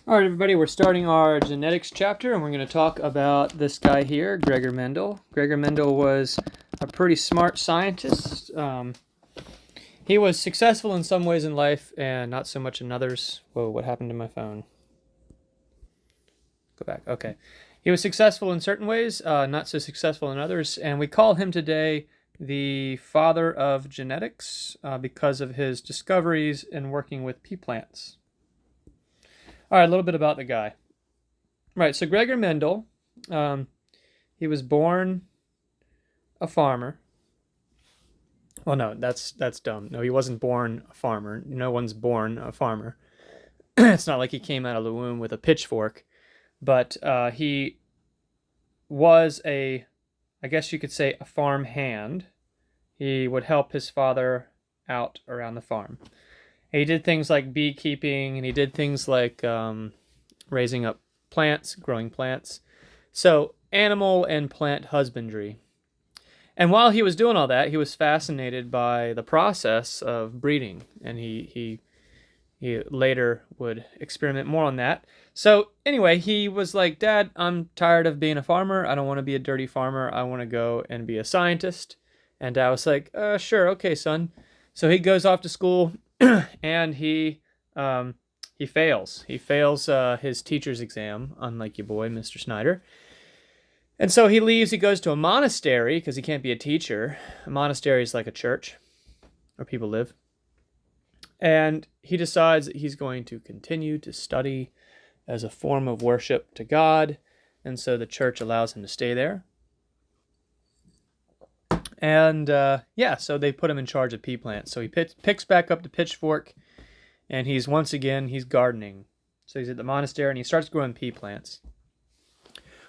All right, everybody, we're starting our genetics chapter, and we're going to talk about this guy here, Gregor Mendel. Gregor Mendel was a pretty smart scientist. He was successful in some ways in life and not so much in others. Whoa, what happened to my phone? Go back. Okay. He was successful in certain ways, not so successful in others, and we call him today the father of genetics because of his discoveries in working with pea plants. All right, a little bit about the guy. Right, so Gregor Mendel, he was born a farmer. Well, no, that's dumb. No, he wasn't born a farmer. No one's born a farmer. It's not like he came out of the womb with a pitchfork, but he was I guess you could say, a farm hand. He would help his father out around the farm. He did things like beekeeping, and he did things like raising up plants, growing plants. So, animal and plant husbandry. And while he was doing all that, he was fascinated by the process of breeding, and he later would experiment more on that. So anyway, he was like, "Dad, I'm tired of being a farmer. I don't want to be a dirty farmer. I want to go and be a scientist." And Dad was like, "Sure, okay, son." So he goes off to school, and he fails. He fails his teacher's exam, unlike your boy, Mr. Snyder. And so he leaves. He goes to a monastery because he can't be a teacher. A monastery is like a church where people live. And he decides that he's going to continue to study as a form of worship to God. And so the church allows him to stay there. And so they put him in charge of pea plants. So he picks back up the pitchfork, and he's gardening. So he's at the monastery, and he starts growing pea plants.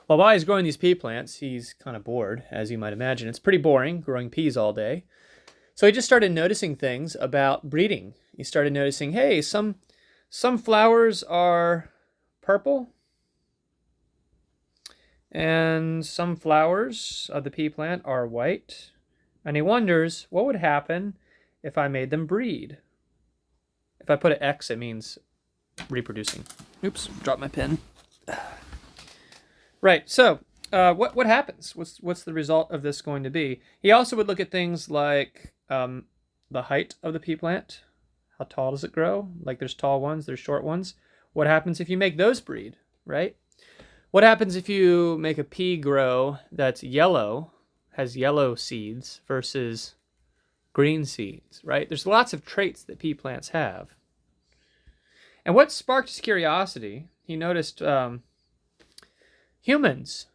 Well, while he's growing these pea plants, he's kind of bored, as you might imagine. It's pretty boring growing peas all day. So he just started noticing things about breeding. He started noticing, hey, some flowers are purple, and some flowers of the pea plant are white. And he wonders, what would happen if I made them breed? If I put an X, it means reproducing. Oops, dropped my pen. Right, so what happens? What's the result of this going to be? He also would look at things like the height of the pea plant. How tall does it grow? Like there's tall ones, there's short ones. What happens if you make those breed, right? What happens if you make a pea grow that's yellow, has yellow seeds versus green seeds, right? There's lots of traits that pea plants have. And what sparked his curiosity, he noticed humans,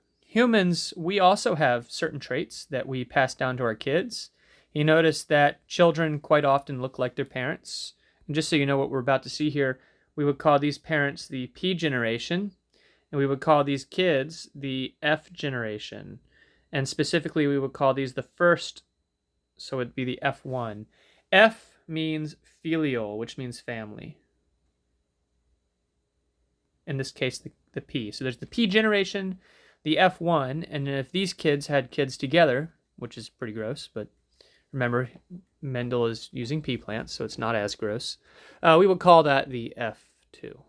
we also have certain traits that we pass down to our kids. He noticed that children quite often look like their parents. And just so you know what we're about to see here, we would call these parents the P generation, and we would call these kids the F generation. And specifically, we would call these the first, so it'd be the F1. F means filial, which means family. In this case, the P. So there's the P generation, the F1, and if these kids had kids together, which is pretty gross, but remember, Mendel is using pea plants, so it's not as gross. We would call that the F2. All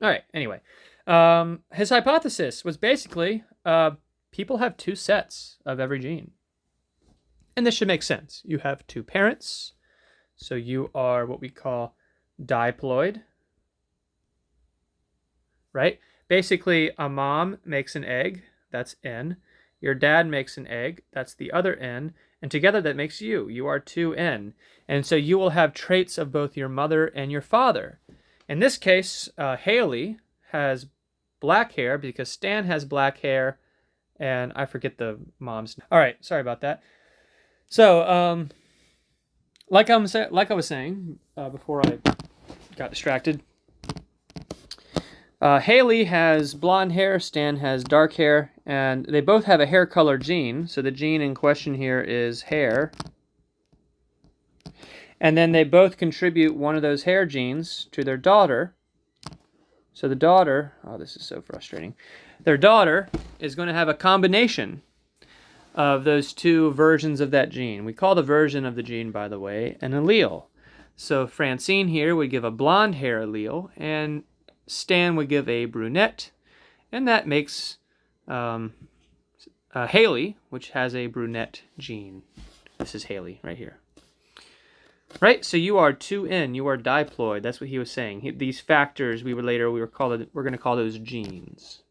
right, anyway. His hypothesis was basically people have two sets of every gene. And this should make sense. You have two parents, so you are what we call diploid, right? Basically, a mom makes an egg, that's N. Your dad makes an egg, that's the other N. And together that makes you. You are 2N. And so you will have traits of both your mother and your father. In this case, Haley has black hair because Stan has black hair, and I forget the mom's. All right, sorry about that. So, like I was saying before I got distracted, Haley has blonde hair, Stan has dark hair, and they both have a hair color gene. So the gene in question here is hair. And then they both contribute one of those hair genes to their daughter. So the daughter, oh, this is so frustrating. Their daughter is going to have a combination of those two versions of that gene. We call the version of the gene, by the way, an allele. So Francine here would give a blonde hair allele, and Stan would give a brunette, and that makes Haley, which has a brunette gene. This is Haley right here. Right, so you are 2N, you are diploid. That's what he was saying. These factors we're going to call those genes.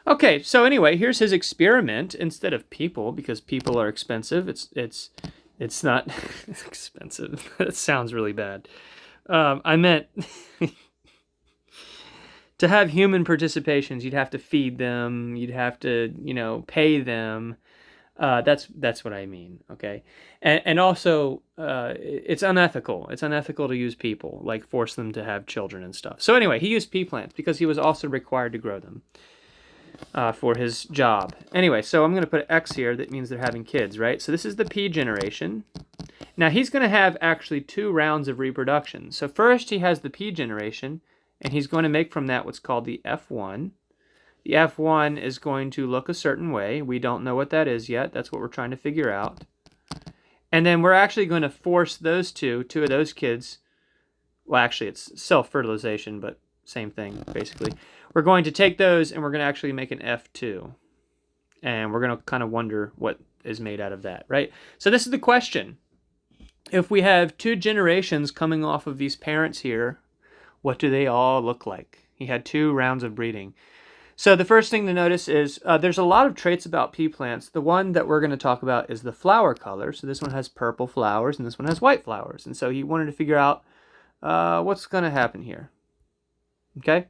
Okay, so anyway, here's his experiment instead of people, because people are expensive. It's not expensive. That sounds really bad. I meant to have human participations, you'd have to feed them, you'd have to, pay them. That's what I mean, okay? And also, it's unethical. It's unethical to use people, like force them to have children and stuff. So anyway, he used pea plants because he was also required to grow them for his job. Anyway, so I'm going to put X here. That means they're having kids, right? So this is the pea generation. Now he's going to have actually 2 rounds of reproduction. So first he has the pea generation, and he's going to make from that what's called the F1. The F1 is going to look a certain way. We don't know what that is yet. That's what we're trying to figure out. And then we're actually going to force those two of those kids. Well, actually, it's self-fertilization, but same thing, basically. We're going to take those, and we're going to actually make an F2. And we're going to kind of wonder what is made out of that, right? So this is the question. If we have 2 generations coming off of these parents here, what do they all look like? He had 2 rounds of breeding. So the first thing to notice is there's a lot of traits about pea plants. The one that we're going to talk about is the flower color. So this one has purple flowers, and this one has white flowers. And so he wanted to figure out what's going to happen here. Okay?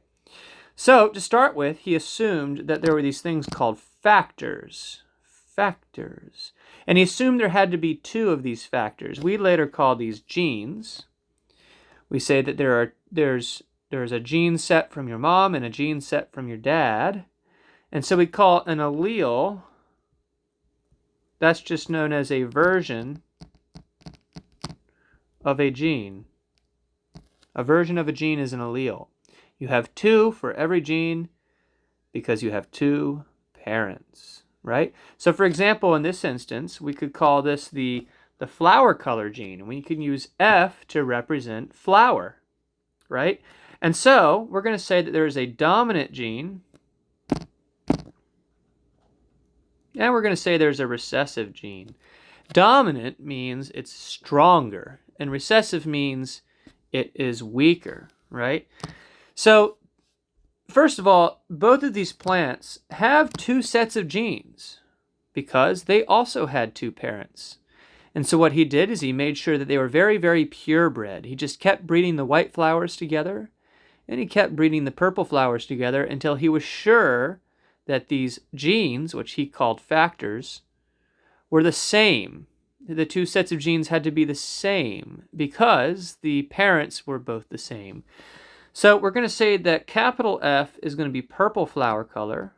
So to start with, he assumed that there were these things called factors. Factors. And he assumed there had to be 2 of these factors. We later call these genes. We say that there's a gene set from your mom and a gene set from your dad. And so we call an allele, that's just known as a version of a gene. A version of a gene is an allele. You have 2 for every gene because you have 2 parents, right? So for example, in this instance, we could call this the flower color gene, and we can use F to represent flower, right? And so we're going to say that there is a dominant gene, and we're going to say there's a recessive gene. Dominant means it's stronger, and recessive means it is weaker, right? So first of all, both of these plants have 2 sets of genes because they also had 2 parents. And so what he did is he made sure that they were very, very purebred. He just kept breeding the white flowers together, and he kept breeding the purple flowers together until he was sure that these genes, which he called factors, were the same. The 2 sets of genes had to be the same because the parents were both the same. So we're going to say that capital F is going to be purple flower color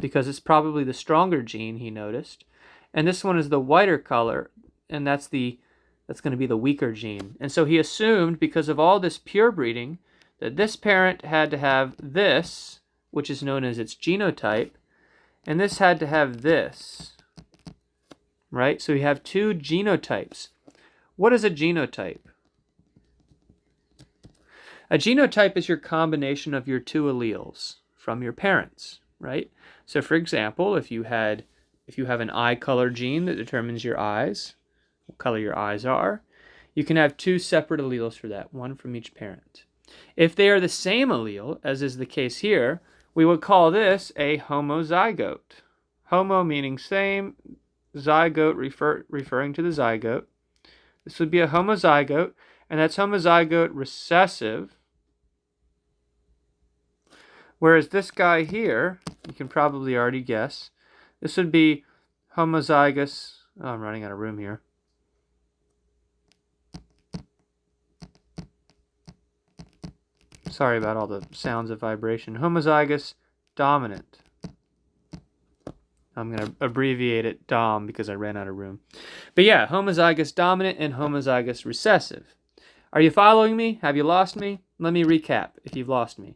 because it's probably the stronger gene, he noticed. And this one is the whiter color, and that's going to be the weaker gene. And so he assumed, because of all this pure breeding, that this parent had to have this, which is known as its genotype, and this had to have this, right? So we have 2 genotypes. What is a genotype? A genotype is your combination of your 2 alleles from your parents, right? So for example, if you have an eye color gene that determines your eyes, what color your eyes are, you can have 2 separate alleles for that, one from each parent. If they are the same allele, as is the case here, we would call this a homozygote. Homo meaning same, zygote referring to the zygote. This would be a homozygote, and that's homozygote recessive. Whereas this guy here, you can probably already guess, this would be homozygous. Oh, I'm running out of room here. Sorry about all the sounds of vibration. Homozygous dominant. I'm going to abbreviate it DOM because I ran out of room. But yeah, homozygous dominant and homozygous recessive. Are you following me? Have you lost me? Let me recap if you've lost me.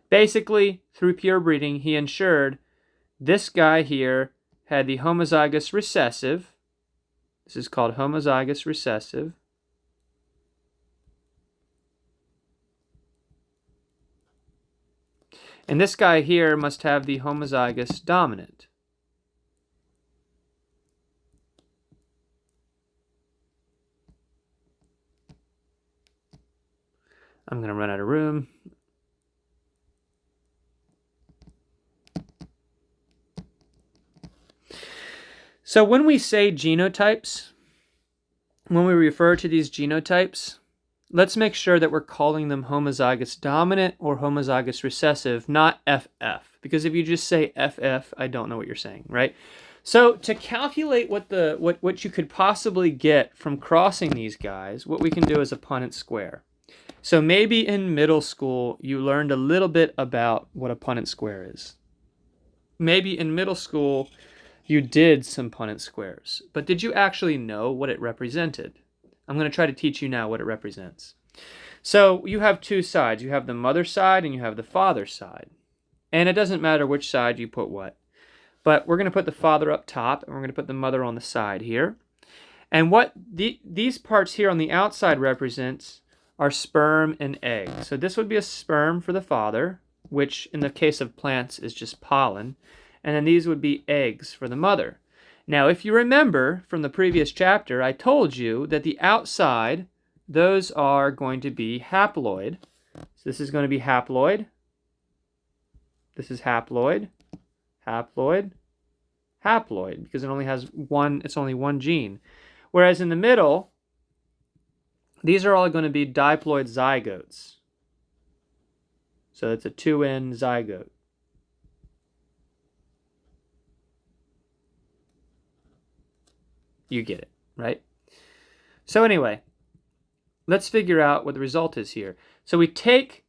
Basically, through pure breeding, he ensured this guy here had the homozygous recessive. This is called homozygous recessive. And this guy here must have the homozygous dominant. I'm going to run out of room. So when we say genotypes, when we refer to these genotypes, let's make sure that we're calling them homozygous dominant or homozygous recessive, not FF. Because if you just say FF, I don't know what you're saying, right? So to calculate what you could possibly get from crossing these guys, what we can do is a Punnett square. So maybe in middle school, you learned a little bit about what a Punnett square is. Maybe in middle school, you did some Punnett squares, but did you actually know what it represented? I'm going to try to teach you now what it represents. So you have two sides. You have the mother side and you have the father side. And it doesn't matter which side you put what. But we're going to put the father up top and we're going to put the mother on the side here. And what these parts here on the outside represents are sperm and egg. So this would be a sperm for the father, which in the case of plants is just pollen. And then these would be eggs for the mother. Now, if you remember from the previous chapter, I told you that the outside, those are going to be haploid. So this is going to be haploid. This is haploid, haploid, haploid, because it only has one, it's only one gene. Whereas in the middle, these are all going to be diploid zygotes. So it's a 2N zygote. You get it, right? So anyway, let's figure out what the result is here. So we take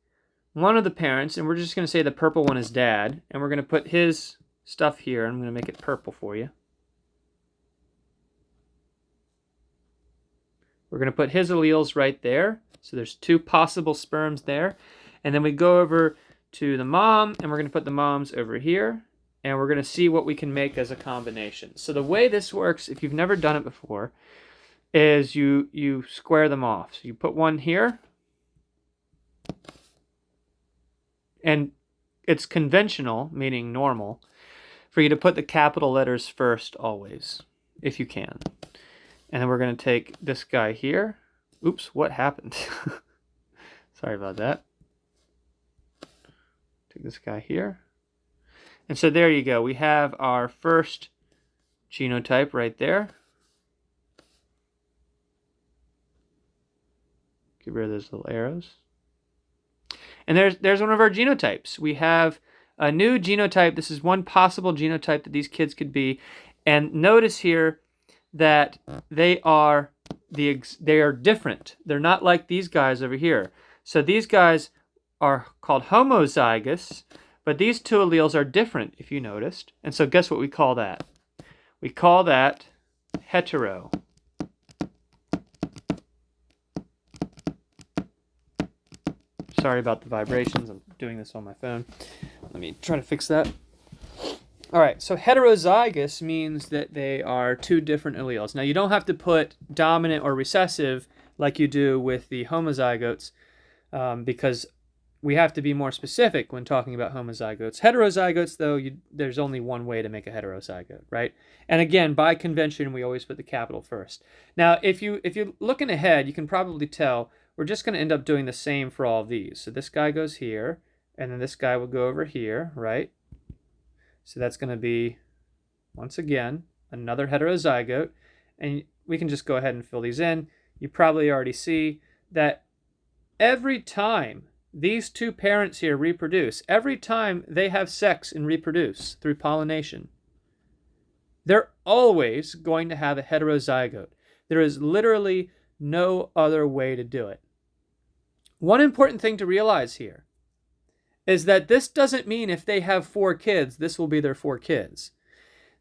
one of the parents, and we're just going to say the purple one is dad, and we're going to put his stuff here. I'm going to make it purple for you. We're going to put his alleles right there. So there's two possible sperms there. And then we go over to the mom, and we're going to put the moms over here. And we're going to see what we can make as a combination. So the way this works, if you've never done it before, is you square them off. So you put one here. And it's conventional, meaning normal, for you to put the capital letters first always, if you can. And then we're going to take this guy here. Oops, what happened? Sorry about that. Take this guy here. And so there you go. We have our first genotype right there. Get rid of those little arrows. And there's one of our genotypes. We have a new genotype. This is one possible genotype that these kids could be. And notice here that they are different. They're not like these guys over here. So these guys are called homozygous, but these two alleles are different, if you noticed. And so guess what we call that? We call that hetero. Sorry about the vibrations. I'm doing this on my phone. Let me try to fix that. All right, so heterozygous means that they are two different alleles. Now, you don't have to put dominant or recessive like you do with the homozygotes because we have to be more specific when talking about homozygotes. Heterozygotes, though, there's only one way to make a heterozygote, right? And again, by convention, we always put the capital first. Now, if you're looking ahead, you can probably tell we're just going to end up doing the same for all of these. So this guy goes here, and then this guy will go over here, right? So that's going to be, once again, another heterozygote. And we can just go ahead and fill these in. You probably already see that every time these two parents here reproduce, every time they have sex and reproduce through pollination, they're always going to have a heterozygote. There is literally no other way to do it. One important thing to realize here is that this doesn't mean if they have 4 kids, this will be their 4 kids.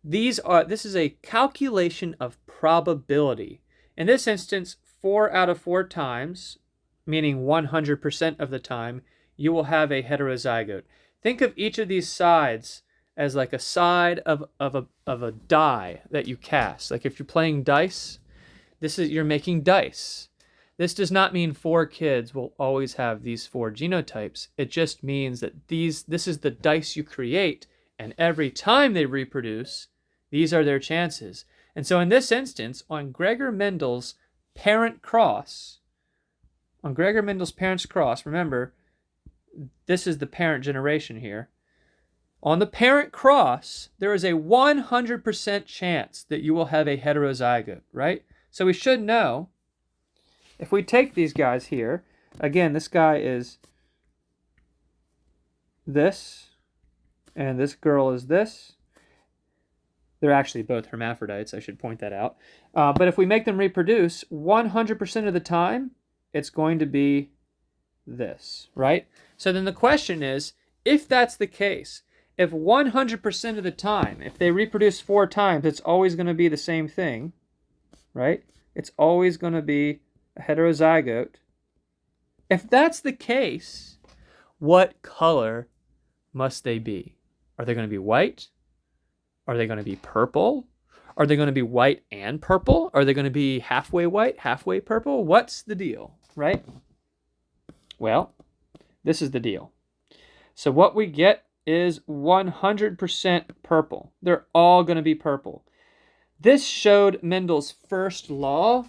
This is a calculation of probability. In this instance, 4 out of 4 times, meaning 100% of the time, you will have a heterozygote. Think of each of these sides as like a side of a die that you cast. Like if you're playing dice, you're making dice. This does not mean 4 kids will always have these 4 genotypes. It just means that this is the dice you create, and every time they reproduce, these are their chances. And so in this instance, on Gregor Mendel's parent cross, remember, this is the parent generation here. On the parent cross, there is a 100% chance that you will have a heterozygote, right? So we should know, if we take these guys here, again, this guy is this, and this girl is this. They're actually both hermaphrodites, I should point that out. But if we make them reproduce, 100% of the time, it's going to be this, right? So then the question is, if that's the case, if 100% of the time, if they reproduce 4 times, it's always going to be the same thing, right? It's always going to be a heterozygote. If that's the case, what color must they be? Are they going to be white? Are they going to be purple? Are they going to be white and purple? Are they going to be halfway white, halfway purple? What's the deal, right? Well, this is the deal. So what we get is 100% purple. They're all going to be purple. This showed Mendel's first law,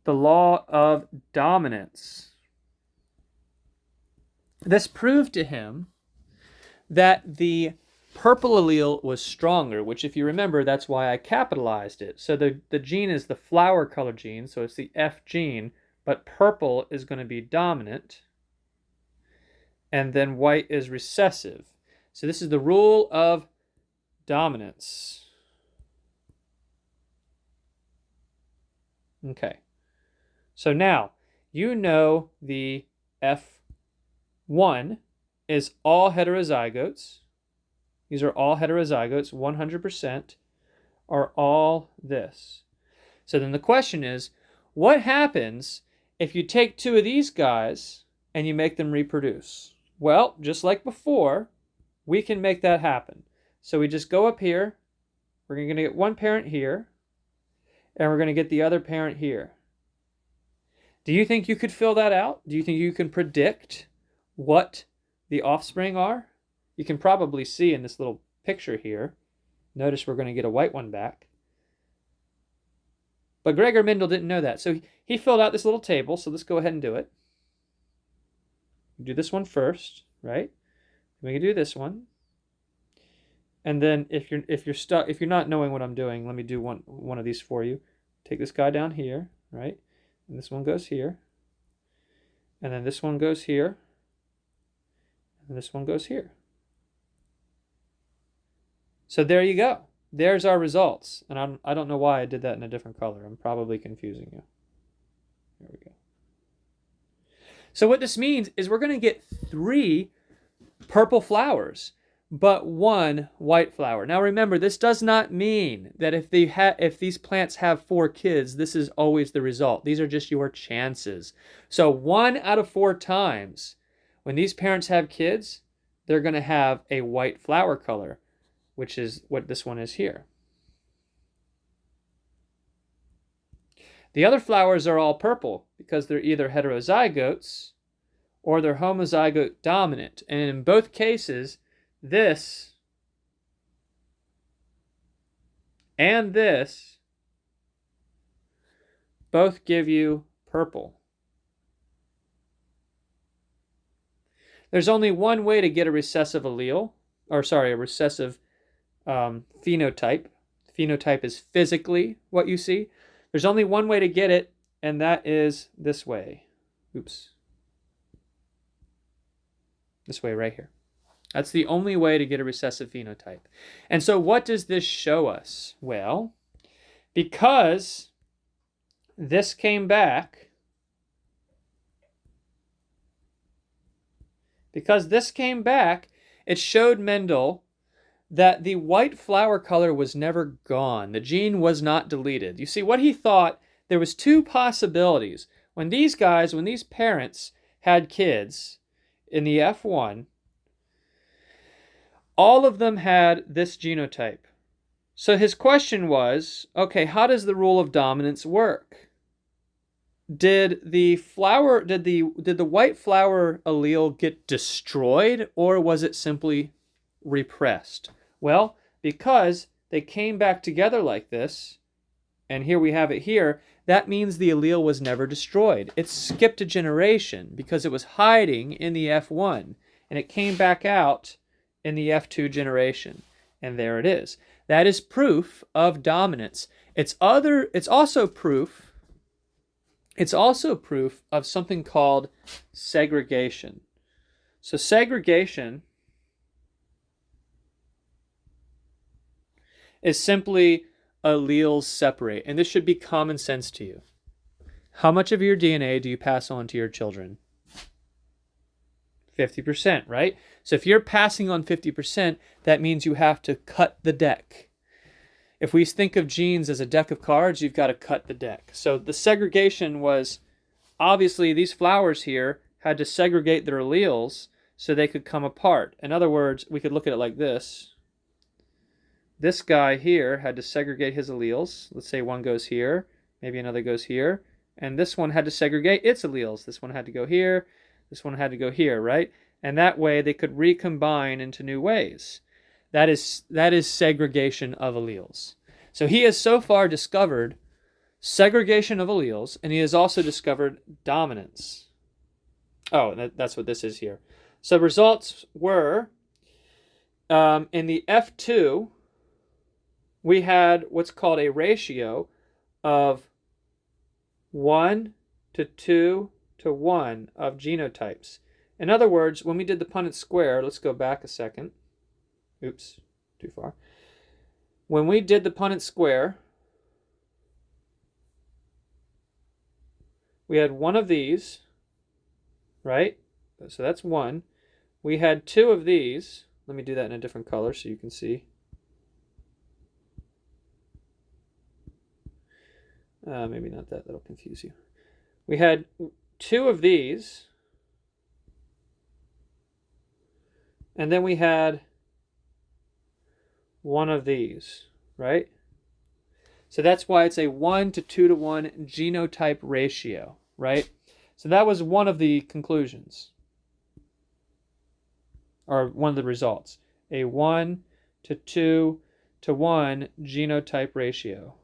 the law of dominance. This proved to him that the purple allele was stronger, which, if you remember, that's why I capitalized it. So the gene is the flower color gene, so it's the F gene, but purple is going to be dominant, and then white is recessive. So this is the rule of dominance. Okay. So now, you know the F1 is all heterozygotes. These are all heterozygotes, 100% are all this. So then the question is, what happens if you take 2 of these guys and you make them reproduce? Well, just like before, we can make that happen. So we just go up here, we're going to get one parent here, and we're going to get the other parent here. Do you think you could fill that out? Do you think you can predict what the offspring are? You can probably see in this little picture here. Notice we're going to get a white one back. But Gregor Mendel didn't know that. So he filled out this little table. So let's go ahead and do it. Do this one first, right? We can do this one. And then if you're not knowing what I'm doing, let me do one of these for you. Take this guy down here, right? And this one goes here. And then this one goes here. And this one goes here. So there you go. There's our results. And I don't know why I did that in a different color. I'm probably confusing you. There we go. So what this means is we're going to get 3 purple flowers, but 1 white flower. Now remember, this does not mean that if these plants have 4 kids, this is always the result. These are just your chances. So 1 out of 4 times, when these parents have kids, they're going to have a white flower color, which is what this one is here. The other flowers are all purple because they're either heterozygotes or they're homozygote dominant. And in both cases, this and this both give you purple. There's only one way to get a recessive allele, a recessive phenotype. Phenotype is physically what you see. There's only one way to get it, and that is this way. Oops. This way right here. That's the only way to get a recessive phenotype. And so what does this show us? Well, because this came back, it showed Mendel that the white flower color was never gone. The gene was not deleted. You see, what he thought, there was 2 possibilities. When these parents had kids in the F1, all of them had this genotype. So his question was, okay, how does the rule of dominance work? did the white flower allele get destroyed, or was it simply repressed? Well, because they came back together like this, and here we have it here, that means the allele was never destroyed. It skipped a generation because it was hiding in the F1, and it came back out in the F2 generation. And there it is. That is proof of dominance. It's also proof of something called segregation. So segregation is simply alleles separate. And this should be common sense to you. How much of your DNA do you pass on to your children? 50%, right? So if you're passing on 50%, that means you have to cut the deck. If we think of genes as a deck of cards, you've got to cut the deck. So the segregation was, obviously these flowers here had to segregate their alleles so they could come apart. In other words, we could look at it like this. This guy here had to segregate his alleles. Let's say one goes here, maybe another goes here. And this one had to segregate its alleles. This one had to go here. This one had to go here, right? And that way they could recombine into new ways. That is segregation of alleles. So he has so far discovered segregation of alleles, and he has also discovered dominance. Oh, that's what this is here. So results were, in the F2, we had what's called a ratio of 1 to 2 to 1 of genotypes. In other words, when we did the Punnett square, let's go back a second. Oops, too far. When we did the Punnett square, we had one of these, right? So that's one. We had two of these. Let me do that in a different color so you can see. Maybe not that. That'll confuse you. We had two of these. And then we had one of these, right? So that's why it's a 1 to 2 to 1 genotype ratio, right? So that was one of the conclusions, or one of the results. A 1 to 2 to 1 genotype ratio.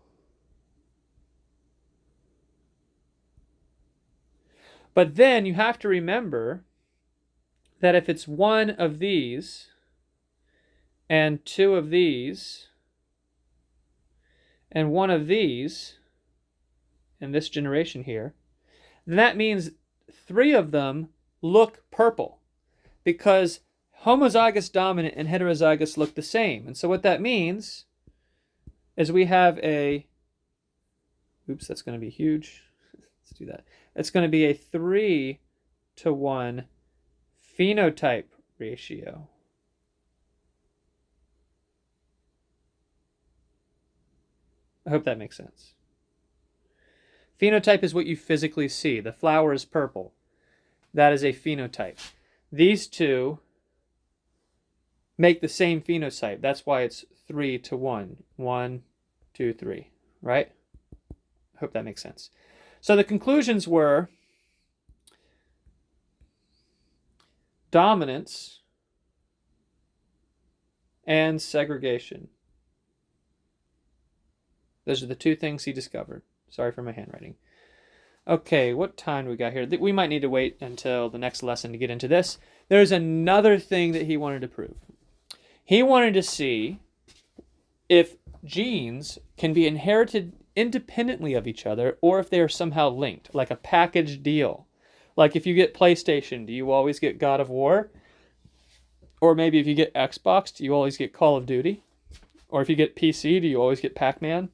But then you have to remember that if it's one of these and two of these and one of these in this generation here, then that means three of them look purple because homozygous dominant and heterozygous look the same. And so what that means is we have a, oops, that's going to be huge. Let's do that. It's going to be a 3 to 1 phenotype ratio. I hope that makes sense. Phenotype is what you physically see. The flower is purple. That is a phenotype. These two make the same phenotype. That's why it's 3 to 1. 1, 2, 3. Right? I hope that makes sense. So the conclusions were dominance and segregation. Those are the two things he discovered. Sorry for my handwriting. Okay, what time do we got here? We might need to wait until the next lesson to get into this. There's another thing that he wanted to prove. He wanted to see if genes can be inherited independently of each other or if they are somehow linked, like a package deal. Like if you get PlayStation, do you always get God of War? Or maybe if you get Xbox, do you always get Call of Duty? Or if you get PC, do you always get Pac-Man?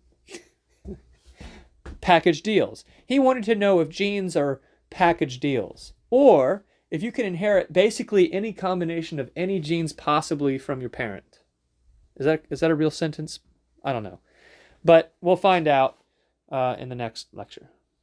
Package deals. He wanted to know if genes are package deals, or if you can inherit basically any combination of any genes possibly from your parent. Is that a real sentence? I don't know. But we'll find out in the next lecture.